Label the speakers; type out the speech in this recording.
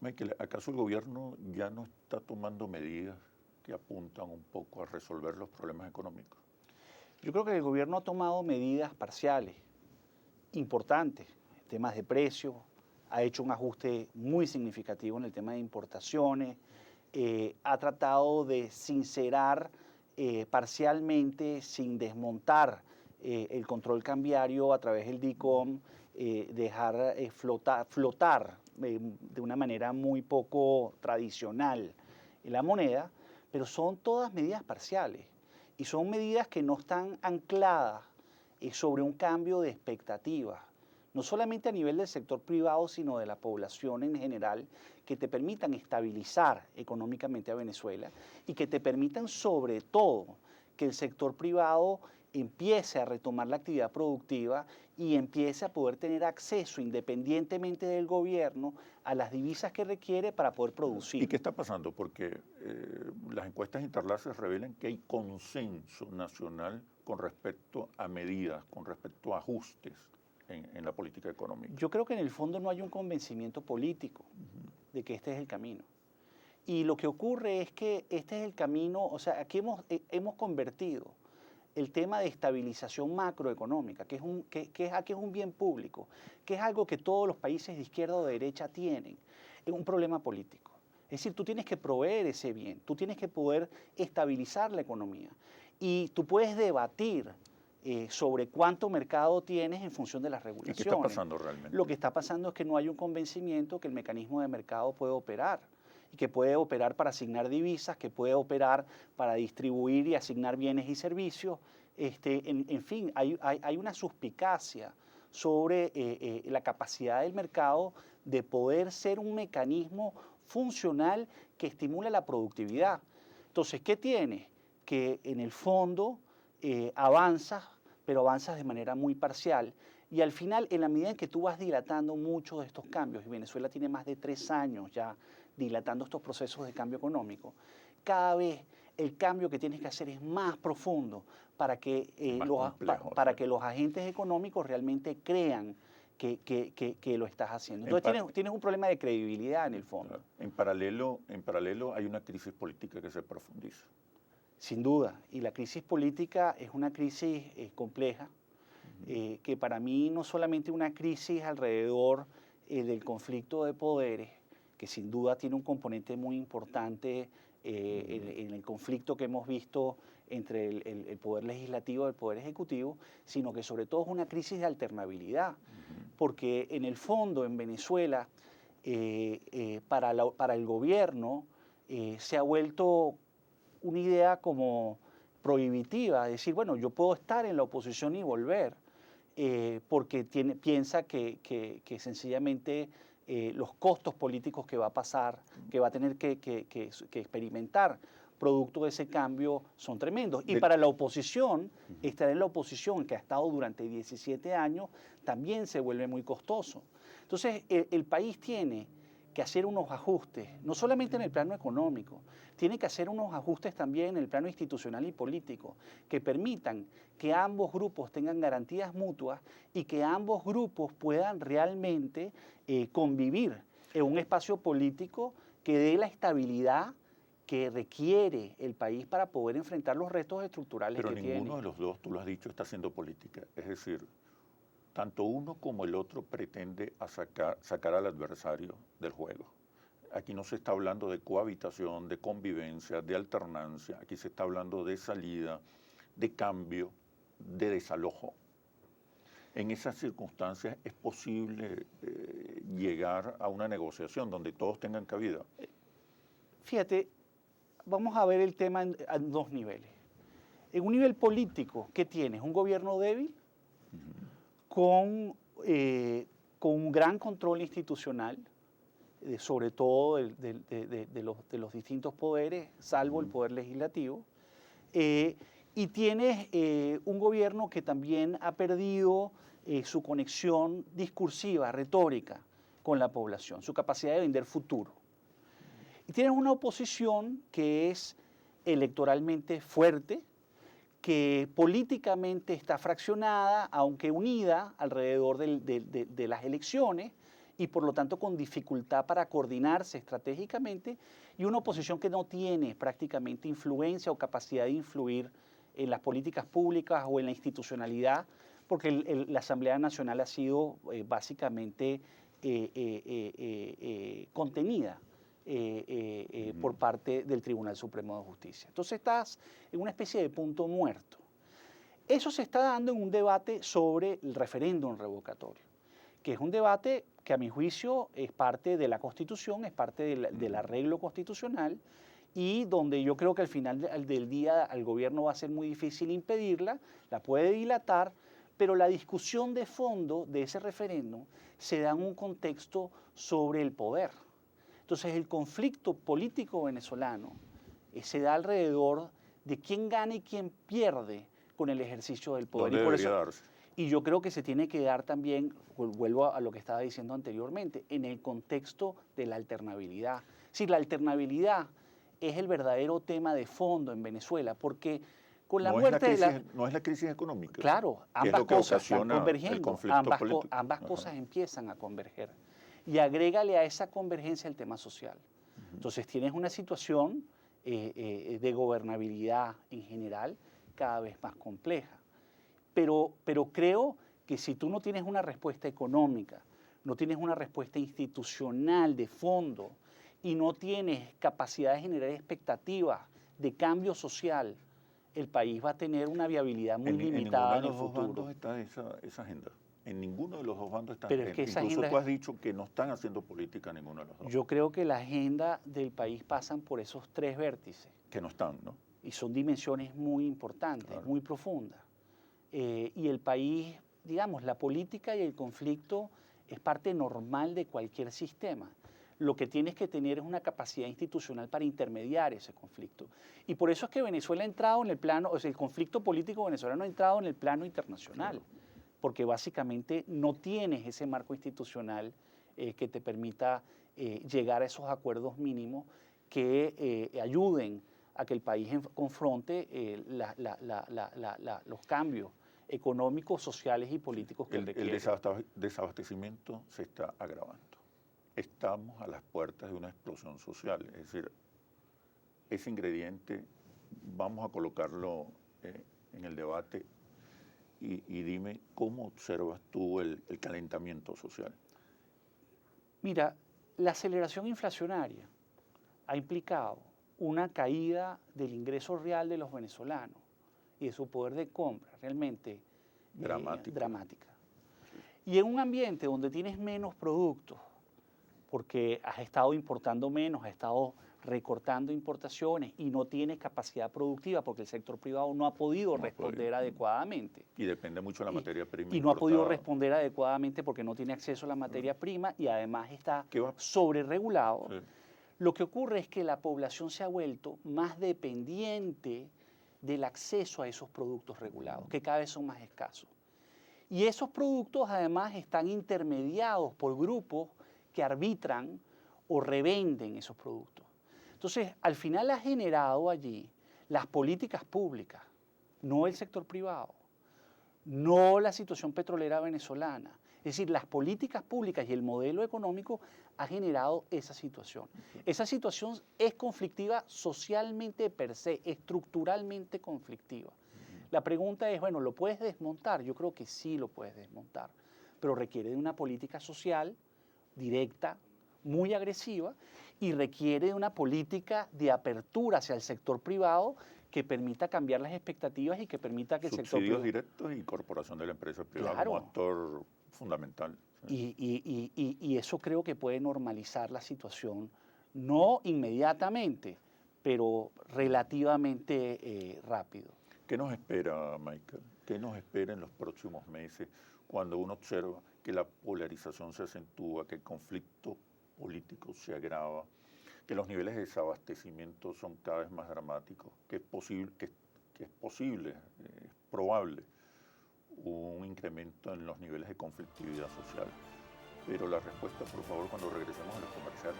Speaker 1: Michael, ¿acaso el gobierno ya no está tomando medidas que apuntan un poco a resolver los problemas económicos?
Speaker 2: Yo creo que el gobierno ha tomado medidas parciales, importantes, temas de precios, ha hecho un ajuste muy significativo en el tema de importaciones, ha tratado de sincerar parcialmente, sin desmontar el control cambiario a través del DICOM, dejar flotar de una manera muy poco tradicional la moneda, pero son todas medidas parciales y son medidas que no están ancladas sobre un cambio de expectativas, no solamente a nivel del sector privado, sino de la población en general, que te permitan estabilizar económicamente a Venezuela y que te permitan sobre todo que el sector privado empiece a retomar la actividad productiva y empiece a poder tener acceso, independientemente del gobierno, a las divisas que requiere para poder producir.
Speaker 1: ¿Y qué está pasando? Porque las encuestas Interlaces revelan que hay consenso nacional con respecto a medidas, con respecto a ajustes en la política económica.
Speaker 2: Yo creo que en el fondo no hay un convencimiento político de que este es el camino. Y lo que ocurre es que este es el camino, o sea, aquí hemos convertido el tema de estabilización macroeconómica, que es un bien público, que es algo que todos los países de izquierda o de derecha tienen, en un problema político. Es decir, tú tienes que proveer ese bien, tú tienes que poder estabilizar la economía y tú puedes debatir sobre cuánto mercado tienes en función de las regulaciones.
Speaker 1: ¿Y qué está pasando realmente?
Speaker 2: Lo que está pasando es que no hay un convencimiento que el mecanismo de mercado puede operar y que puede operar para asignar divisas, que puede operar para distribuir y asignar bienes y servicios. En fin, hay una suspicacia sobre la capacidad del mercado de poder ser un mecanismo funcional que estimula la productividad. Entonces, ¿qué tienes? Que en el fondo avanzas, pero avanzas de manera muy parcial. Y al final, en la medida en que tú vas dilatando muchos de estos cambios, y Venezuela tiene más de 3 años ya dilatando estos procesos de cambio económico, cada vez el cambio que tienes que hacer es más profundo para que, que los agentes económicos realmente crean que lo estás haciendo. Entonces tienes un problema de credibilidad en el fondo.
Speaker 1: En paralelo hay una crisis política que se profundiza.
Speaker 2: Sin duda, y la crisis política es una crisis compleja, que para mí no solamente una crisis alrededor del conflicto de poderes, que sin duda tiene un componente muy importante en el conflicto que hemos visto entre el poder legislativo y el poder ejecutivo, sino que sobre todo es una crisis de alternabilidad, porque en el fondo en Venezuela para el gobierno se ha vuelto una idea como prohibitiva, decir, bueno, yo puedo estar en la oposición y volver, porque piensa que sencillamente los costos políticos que va a pasar, que va a tener que experimentar producto de ese cambio son tremendos. Y para la oposición, estar en la oposición, que ha estado durante 17 años, también se vuelve muy costoso. Entonces, el país tiene que hacer unos ajustes, no solamente en el plano económico, tiene que hacer unos ajustes también en el plano institucional y político, que permitan que ambos grupos tengan garantías mutuas y que ambos grupos puedan realmente convivir en un espacio político que dé la estabilidad que requiere el país para poder enfrentar los retos estructurales que tiene.
Speaker 1: Pero ninguno de los dos, tú lo has dicho, está haciendo política. Es decir, tanto uno como el otro pretende sacar al adversario del juego. Aquí no se está hablando de cohabitación, de convivencia, de alternancia. Aquí se está hablando de salida, de cambio, de desalojo. En esas circunstancias es posible llegar a una negociación donde todos tengan cabida.
Speaker 2: Fíjate, vamos a ver el tema en dos niveles. En un nivel político, ¿qué tienes? Un gobierno débil con un gran control institucional, sobre todo de los distintos poderes, salvo el poder legislativo, y tienes un gobierno que también ha perdido su conexión discursiva, retórica con la población, su capacidad de vender futuro. Y tienes una oposición que es electoralmente fuerte, que políticamente está fraccionada, aunque unida alrededor de las elecciones, y por lo tanto con dificultad para coordinarse estratégicamente, y una oposición que no tiene prácticamente influencia o capacidad de influir en las políticas públicas o en la institucionalidad, porque la Asamblea Nacional ha sido básicamente contenida por parte del Tribunal Supremo de Justicia. Entonces estás en una especie de punto muerto. Eso se está dando en un debate sobre el referéndum revocatorio, que es un debate que a mi juicio es parte de la Constitución, es parte del arreglo constitucional, y donde yo creo que al final del día al gobierno va a ser muy difícil impedirla, la puede dilatar, pero la discusión de fondo de ese referéndum se da en un contexto sobre el poder. Entonces el conflicto político venezolano se da alrededor de quién gana y quién pierde con el ejercicio del poder.
Speaker 1: ¿Dónde debería darse?
Speaker 2: Y yo creo que se tiene que dar también, vuelvo a lo que estaba diciendo anteriormente, en el contexto de la alternabilidad. Sí, la alternabilidad es el verdadero tema de fondo en Venezuela, porque con la muerte
Speaker 1: no es la crisis económica.
Speaker 2: Claro, ambas cosas están convergiendo, ambas cosas empiezan a converger. Y agrégale a esa convergencia el tema social. Entonces tienes una situación de gobernabilidad en general cada vez más compleja. Pero creo que si tú no tienes una respuesta económica, no tienes una respuesta institucional de fondo y no tienes capacidad de generar expectativas de cambio social, el país va a tener una viabilidad muy limitada en el futuro.
Speaker 1: En ninguno de los dos bandos está esa agenda. En ninguno de los dos bandos está
Speaker 2: Pero es que esa
Speaker 1: Incluso
Speaker 2: agenda,
Speaker 1: tú has dicho que no están haciendo política ninguno de los dos.
Speaker 2: Yo creo que la agenda del país pasan por esos tres vértices.
Speaker 1: Que no están, ¿no?
Speaker 2: Y son dimensiones muy importantes, claro, muy profundas. Y el país, digamos, la política y el conflicto es parte normal de cualquier sistema. Lo que tienes que tener es una capacidad institucional para intermediar ese conflicto. Y por eso es que Venezuela ha entrado en el plano, o sea, el conflicto político venezolano ha entrado en el plano internacional, claro, porque básicamente no tienes ese marco institucional que te permita llegar a esos acuerdos mínimos que ayuden a que el país confronte los cambios económicos, sociales y políticos que requiere.
Speaker 1: El desabastecimiento se está agravando. Estamos a las puertas de una explosión social, es decir, ese ingrediente vamos a colocarlo en el debate y dime cómo observas tú el calentamiento social.
Speaker 2: Mira, la aceleración inflacionaria ha implicado una caída del ingreso real de los venezolanos y de su poder de compra realmente dramática. Y en un ambiente donde tienes menos productos, porque has estado importando menos, has estado recortando importaciones y no tienes capacidad productiva porque el sector privado no ha podido responder adecuadamente.
Speaker 1: Y depende mucho de la materia prima.
Speaker 2: Y no ha podido responder adecuadamente porque no tiene acceso a la materia prima y además está sobreregulado. Sí. Lo que ocurre es que la población se ha vuelto más dependiente del acceso a esos productos regulados, que cada vez son más escasos. Y esos productos además están intermediados por grupos que arbitran o revenden esos productos. Entonces, al final ha generado allí las políticas públicas, no el sector privado, no la situación petrolera venezolana. Es decir, las políticas públicas y el modelo económico ha generado esa situación. Esa situación es conflictiva socialmente per se, estructuralmente conflictiva. La pregunta es, bueno, ¿lo puedes desmontar? Yo creo que sí lo puedes desmontar, pero requiere de una política social directa, muy agresiva, y requiere de una política de apertura hacia el sector privado que permita cambiar las expectativas y que permita que el sector privado...
Speaker 1: Subsidios directos y incorporación de la empresa privada, claro, como actor fundamental.
Speaker 2: Sí. Y eso creo que puede normalizar la situación, no inmediatamente, pero relativamente rápido.
Speaker 1: ¿Qué nos espera, Michael? ¿Qué nos espera en los próximos meses cuando uno observa que la polarización se acentúa, que el conflicto político se agrava, que los niveles de desabastecimiento son cada vez más dramáticos, que es probable un incremento en los niveles de conflictividad social? Pero la respuesta, por favor, cuando regresemos a los comerciales.